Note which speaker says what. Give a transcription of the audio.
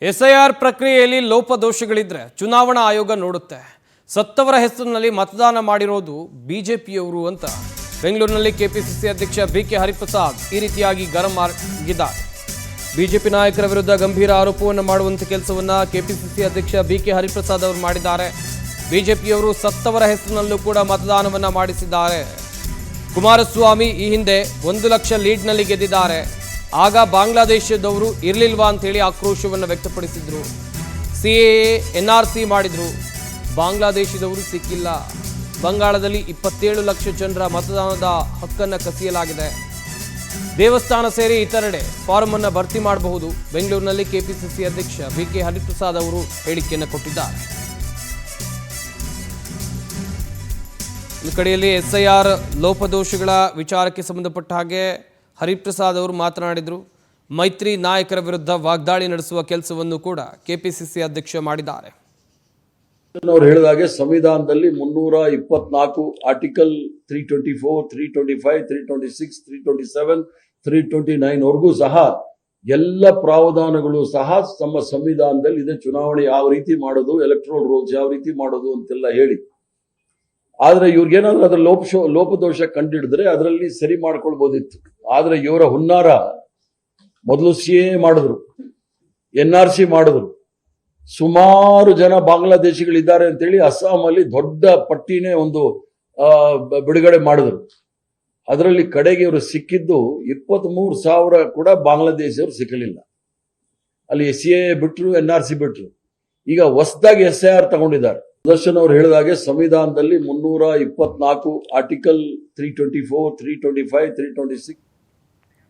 Speaker 1: SIR ಪ್ರಕ್ರಿಯೆಯಲ್ಲಿ ಲೋಪದೋಷಗಳಿದ್ರೆ ಚುನಾವಣಾ ಆಯೋಗ ನೋಡುತ್ತೆ. ಸತ್ತವರ ಹೆಸರಿನಲ್ಲಿ ಮತದಾನ ಮಾಡಿರೋದು ಬಿಜೆಪಿಯವರು ಅಂತ ಬೆಂಗಳೂರಿನಲ್ಲಿ ಕೆಪಿಸಿಸಿ ಅಧ್ಯಕ್ಷ ಬಿಕೆ ಹರಿಪ್ರಸಾದ್ ಈ ರೀತಿಯಾಗಿ ಗರಂ ಆಗಿದ್ದಾರೆ. ಬಿಜೆಪಿ ನಾಯಕರ ವಿರುದ್ಧ ಗಂಭೀರ ಆರೋಪವನ್ನು ಮಾಡುವಂತ ಕೆಲಸವನ್ನ ಕೆಪಿಸಿಸಿ ಅಧ್ಯಕ್ಷ ಬಿಕೆ ಹರಿಪ್ರಸಾದ್ ಅವರು ಮಾಡಿದ್ದಾರೆ. ಬಿಜೆಪಿಯವರು ಸತ್ತವರ ಹೆಸರಿನಲ್ಲೂ ಕೂಡ ಮತದಾನವನ್ನ ಮಾಡಿಸಿದ್ದಾರೆ. ಕುಮಾರಸ್ವಾಮಿ ಈ ಹಿಂದೆ 1 ಲಕ್ಷ ಲೀಡ್ನಲ್ಲಿ ಗೆದ್ದಿದ್ದಾರೆ. ಆಗ ಬಾಂಗ್ಲಾದೇಶದವರು ಇರಲಿಲ್ವಾ ಅಂತೇಳಿ ಆಕ್ರೋಶವನ್ನು ವ್ಯಕ್ತಪಡಿಸಿದ್ರು. ಸಿಎಎ ಎನ್ಆರ್ಸಿ ಮಾಡಿದ್ರು, ಬಾಂಗ್ಲಾದೇಶದವರು ಸಿಕ್ಕಿಲ್ಲ. ಬಂಗಾಳದಲ್ಲಿ 27 ಲಕ್ಷ ಜನರ ಮತದಾನದ ಹಕ್ಕನ್ನು ಕಸಿಯಲಾಗಿದೆ. ದೇವಸ್ಥಾನ ಸೇರಿ ಇತರೆಡೆ ಫಾರಂ ಅನ್ನು ಭರ್ತಿ ಮಾಡಬಹುದು. ಬೆಂಗಳೂರಿನಲ್ಲಿ ಕೆಪಿಸಿಸಿ ಅಧ್ಯಕ್ಷ ಬಿಕೆ ಹರಿಪ್ರಸಾದ್ ಅವರು ಹೇಳಿಕೆಯನ್ನು ಕೊಟ್ಟಿದ್ದಾರೆ. ಈ ಕಡೆಯಲ್ಲಿ ಎಸ್ಐಆರ್ ಲೋಪದೋಷಗಳ ವಿಚಾರಕ್ಕೆ ಸಂಬಂಧಪಟ್ಟ ಹಾಗೆ ಹರಿಪ್ರಸಾದ್ ಅವರು ಮಾತನಾಡಿದರು. ಮೈತ್ರಿ ನಾಯಕರ ವಿರುದ್ಧ ವಾಗ್ದಾಳಿ ನಡೆಸುವ ಕೆಲಸವನ್ನು ಕೂಡ ಕೆಪಿಸಿಸಿ ಅಧ್ಯಕ್ಷ ಮಾಡಿದ್ದಾರೆ.
Speaker 2: ಅವರು ಹೇಳಿದಾಗೆ ಸಂವಿಧಾನದಲ್ಲಿ 324 ಆರ್ಟಿಕಲ್ 324, 325, 326, 327, 329 ವರೆಗೂ ಸಹ ಎಲ್ಲ ಪ್ರಾವಧಾನಗಳು ಸಹ ನಮ್ಮ ಸಂವಿಧಾನದಲ್ಲಿ ಇದೆ. ಚುನಾವಣೆ ಯಾವ ರೀತಿ ಮಾಡೋದು, ಎಲೆಕ್ಟ್ರಲ್ ರೂಲ್ಸ್ ಯಾವ ರೀತಿ ಮಾಡೋದು ಅಂತೆಲ್ಲ ಹೇಳಿ. ಆದ್ರೆ ಇವ್ರಿಗೇನಾದ್ರೂ ಅದ್ರ ಲೋಪದೋಷ ಕಂಡಿಡಿದ್ರೆ ಅದರಲ್ಲಿ ಸರಿ ಮಾಡ್ಕೊಳ್ಬೋದಿತ್ತು. ಆದ್ರೆ ಇವರ ಹುನ್ನಾರ ಮೊದಲು ಸಿಎ ಮಾಡಿದ್ರು, ಎನ್ಆರ್ಸಿ ಮಾಡಿದ್ರು, ಸುಮಾರು ಜನ ಬಾಂಗ್ಲಾದೇಶಿಗಳಿದ್ದಾರೆ ಅಂತೇಳಿ ಅಸ್ಸಾಮಲ್ಲಿ ದೊಡ್ಡ ಪಟ್ಟಿನೇ ಒಂದು ಬಿಡುಗಡೆ ಮಾಡಿದ್ರು. ಅದರಲ್ಲಿ ಕಡೆಗೆ ಇವರು ಸಿಕ್ಕಿದ್ದು 23,000 ಕೂಡ ಬಾಂಗ್ಲಾದೇಶಿಯವರು ಸಿಕ್ಕಲಿಲ್ಲ. ಅಲ್ಲಿ ಸಿಎ ಬಿಟ್ರು, ಎನ್ಆರ್ಸಿ ಬಿಟ್ರು. ಈಗ ಹೊಸದಾಗಿ ಎಸ್ಐಆರ್ ತಗೊಂಡಿದ್ದಾರೆ. ಸುದರ್ಶನ್ ಅವರು ಹೇಳಿದಾಗೆ ಸಂವಿಧಾನದಲ್ಲಿ 324 ಆರ್ಟಿಕಲ್ 324, 325, 326